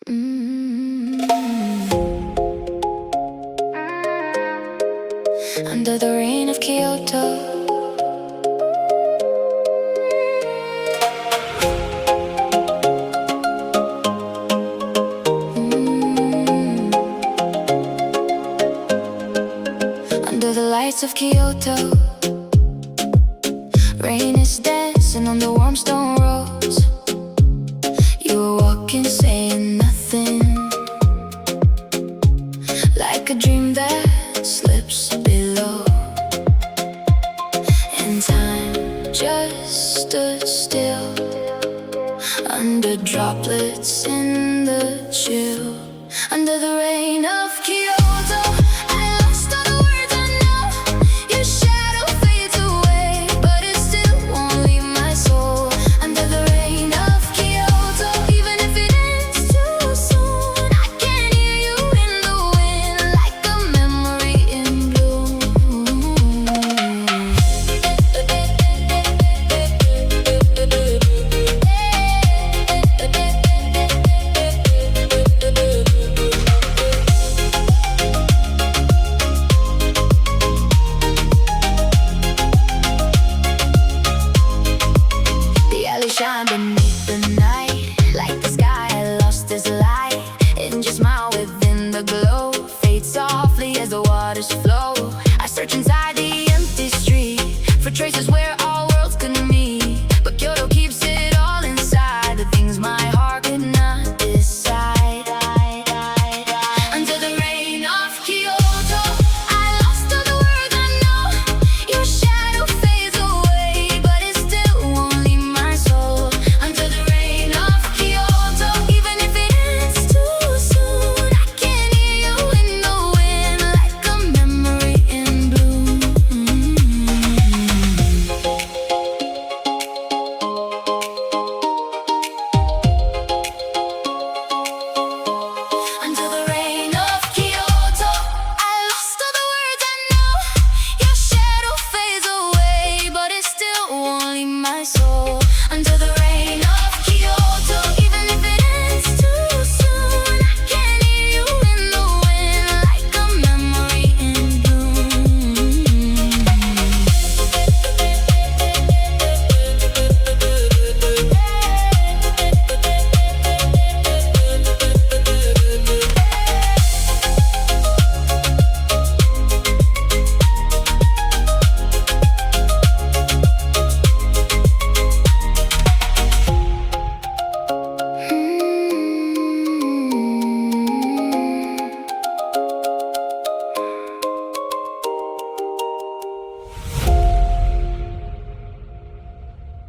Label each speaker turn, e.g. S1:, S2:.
S1: Mm. Under the rain of Kyoto, under the lights of Kyoto, rain is dancing on the warm stone roads. You were walking, saying nothing, like a dream that slips below. And time just stood still, under droplets in the chill, under the rain of Kyoto.